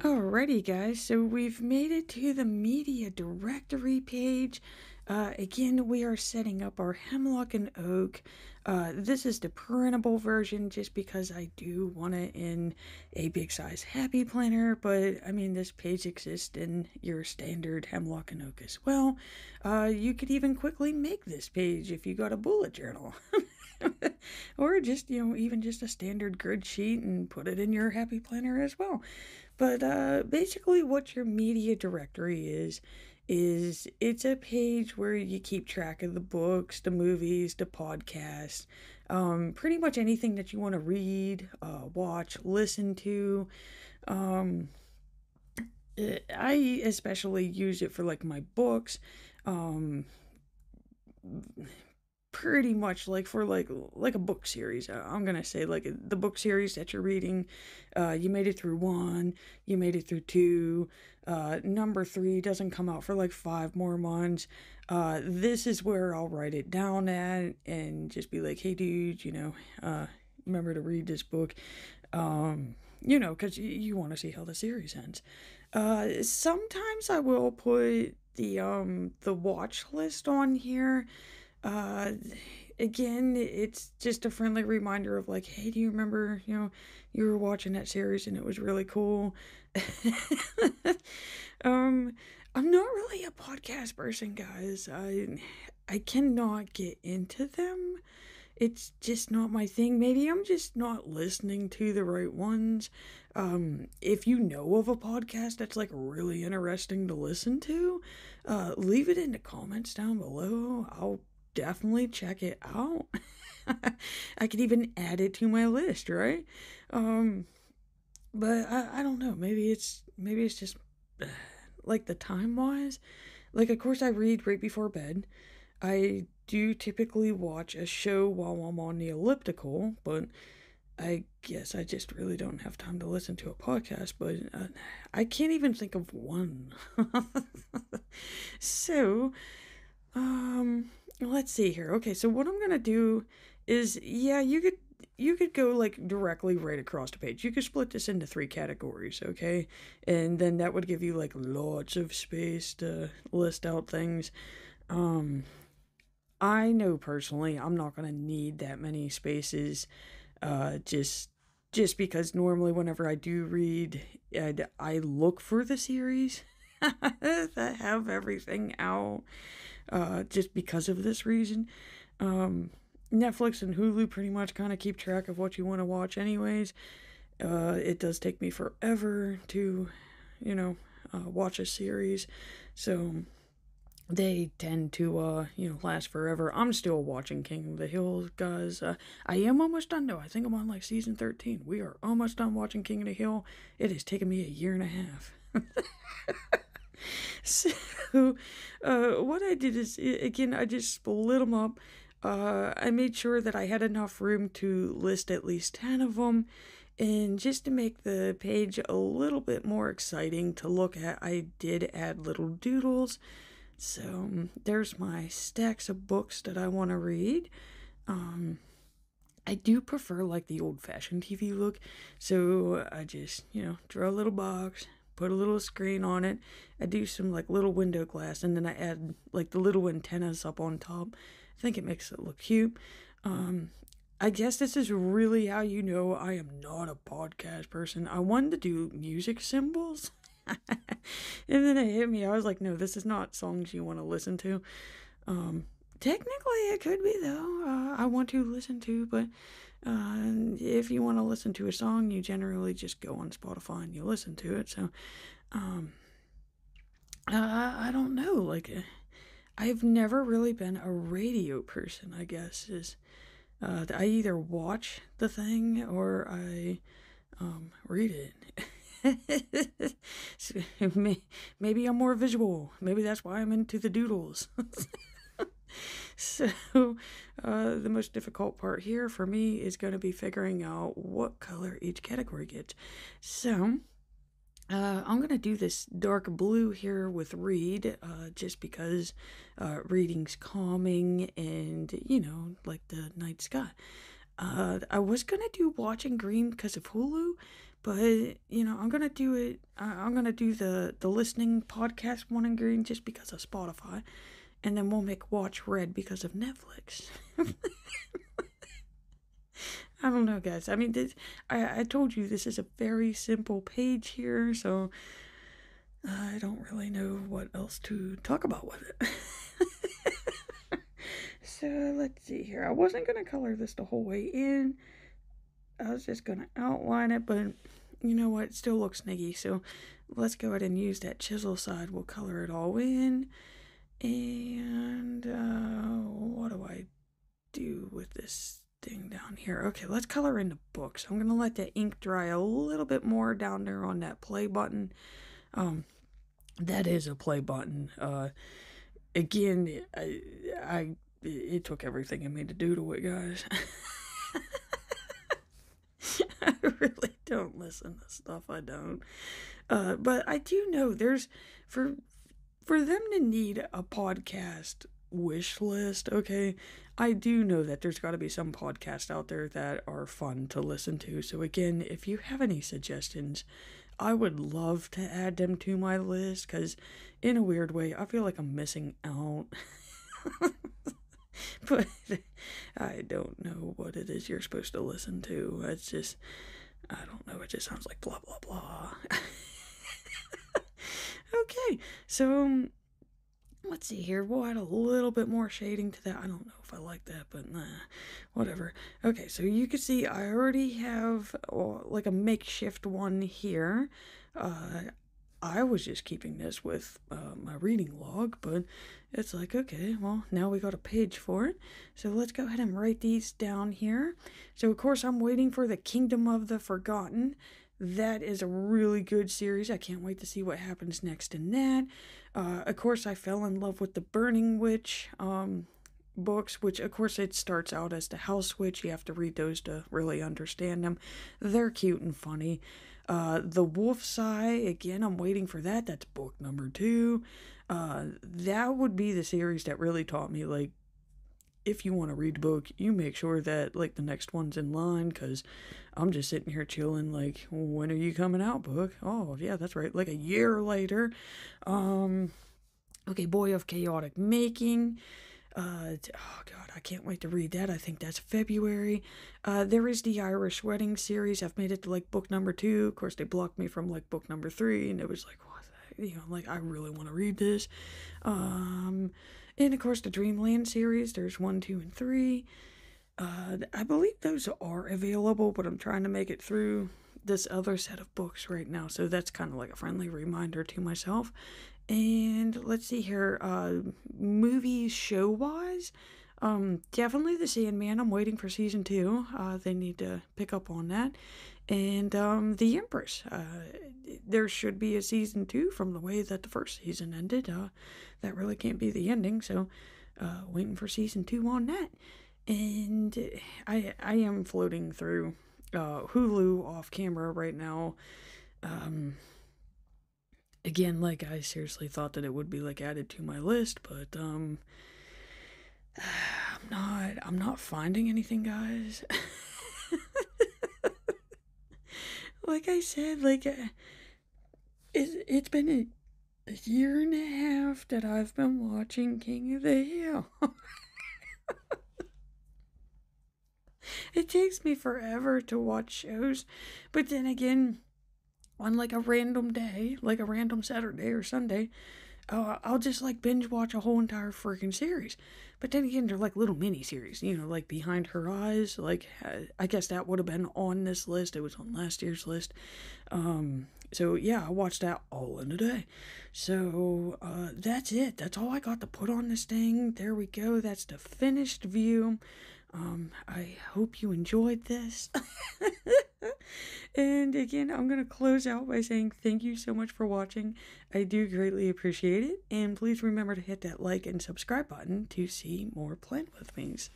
Alrighty, guys, so we've made it to the media directory page. Again, we are setting up our Hemlock and Oak. This is the printable version just because I do want it in a big size happy planner, but I mean, this page exists in your standard Hemlock and Oak as well. You could even quickly make this page if you got a bullet journal. Or just, even just a standard grid sheet and put it in your happy planner as well. But basically what your media directory is it's a page where you keep track of the books, the movies, the podcasts, pretty much anything that you want to read, watch, listen to. Um, I especially use it for like my books. Um, Pretty much like for like a book series. I'm gonna say like the book series that you're reading. You made it through one, you made it through two. Number three doesn't come out for like 5 more months. This is where I'll write it down at and just be like, hey dude, remember to read this book. Because you want to see how the series ends. Sometimes I will put the watch list on here. uh Again, it's just a friendly reminder of like, hey, do you remember, you were watching that series and it was really cool. um I'm not really a podcast person, guys. I cannot get into them. It's just not my thing. Maybe I'm just not listening to the right ones. If you know of a podcast that's like really interesting to listen to, leave it in the comments down below. I'll definitely check it out. I could even add it to my list, right? Um, but I don't know. Maybe it's just like the time wise. Like, of course, I read right before bed. I do typically watch a show while I'm on the elliptical, but I guess I just really don't have time to listen to a podcast. But I can't even think of one. So, um, let's see here. Okay, so what I'm gonna do is, yeah, you could go like directly right across the page. You could split this into 3 categories, okay? And then that would give you like lots of space to list out things. Um, I know personally I'm not gonna need that many spaces, just because normally whenever I do read, I look for the series that have everything out, just because of this reason. Um, Netflix and Hulu pretty much kind of keep track of what you want to watch, anyways. It does take me forever to, watch a series, so they tend to, last forever. I'm still watching King of the Hill, guys. I am almost done, though. I think I'm on like season 13. We are almost done watching King of the Hill. It has taken me a year and a half. So, what I did is, again, I just split them up. I made sure that I had enough room to list at least 10 of them. And just to make the page a little bit more exciting to look at, I did add little doodles. So, there's my stacks of books that I want to read. Um, I do prefer like the old-fashioned TV look, so I just, draw a little box, put a little screen on it. I do some like little window glass, and then I add like the little antennas up on top. I think it makes it look cute. Um, I guess this is really how you know I am not a podcast person. I wanted to do music symbols. And then it hit me. I was like, no, this is not songs you want to listen to. Um, Technically, it could be, though. I want to listen to, but if you want to listen to a song, you generally just go on Spotify and you listen to it. So, um, I don't know. Like, I've never really been a radio person, I guess. I either watch the thing or I read it. So, maybe I'm more visual. Maybe that's why I'm into the doodles. So, the most difficult part here for me is going to be figuring out what color each category gets. So, I'm going to do this dark blue here with read, just because reading's calming and, like the night sky. I was gonna do Watching Green because of Hulu, but I'm gonna do it. I'm gonna do the listening podcast one in green just because of Spotify, and then we'll make Watch Red because of Netflix. I don't know, guys. I mean, I told you this is a very simple page here, so I don't really know what else to talk about with it. So let's see here. I wasn't gonna color this the whole way in. I was just gonna outline it, but you know what? It still looks niggy, so let's go ahead and use that chisel side. We'll color it all in. And what do I do with this thing down here? Okay, let's color in the books. I'm gonna let the ink dry a little bit more down there on that play button. That is a play button. Again, it took everything in me to do to it, guys. I really don't listen to stuff. I don't. But I do know there's for them to need a podcast wish list, okay, I do know that there's got to be some podcasts out there that are fun to listen to. So again, if you have any suggestions, I would love to add them to my list, because in a weird way, I feel like I'm missing out. But I don't know what it is you're supposed to listen to. It's just, I don't know, it just sounds like blah, blah, blah. Okay, so let's see here. We'll add a little bit more shading to that. I don't know if I like that, but nah, whatever. Okay, so you can see I already have like a makeshift one here. I was just keeping this with my reading log, but it's like, okay, well, now we got a page for it. So let's go ahead and write these down here. So, of course, I'm waiting for the Kingdom of the Forgotten. That is a really good series. I can't wait to see what happens next in that. Of course, I fell in love with the Burning Witch books, which, of course, it starts out as the House Witch. You have to read those to really understand them. They're cute and funny. The Wolf's Eye, again, I'm waiting for that. That's book number 2. That would be the series that really taught me, like, if you want to read the book, you make sure that, like, the next one's in line, because I'm just sitting here chilling, like, when are you coming out, book? Oh, yeah, that's right, like a year later. Okay, Boy of Chaotic Making. Oh, God, I can't wait to read that. I think that's February. There is the Irish Wedding series. I've made it to, like, book number 2. Of course, they blocked me from, like, book number 3, and it was like, what the heck? Like, I really want to read this. And, of course, the Dreamland series. There's 1, 2, and 3. I believe those are available, but I'm trying to make it through this other set of books right now, so that's kind of like a friendly reminder to myself. And let's see here, movies show-wise, definitely The Sandman. I'm waiting for season 2. They need to pick up on that. And The Empress. There should be a season 2 from the way that the first season ended. That really can't be the ending, so waiting for season 2 on that. And I am floating through Hulu off camera right now. Again, like, I seriously thought that it would be, like, added to my list, but I'm not finding anything, guys. Like I said, like, it's been a year and a half that I've been watching King of the Hill. It takes me forever to watch shows, but then again, on, like, a random day, like a random Saturday or Sunday, I'll just, like, binge watch a whole entire freaking series. But then again, they're like little mini series, like Behind Her Eyes. Like, I guess that would have been on this list. It was on last year's list. So yeah, I watched that all in a day. So that's it. That's all I got to put on this thing. There we go. That's the finished view. I hope you enjoyed this. And again, I'm going to close out by saying thank you so much for watching. I do greatly appreciate it. And please remember to hit that like and subscribe button to see more Plan With Me's.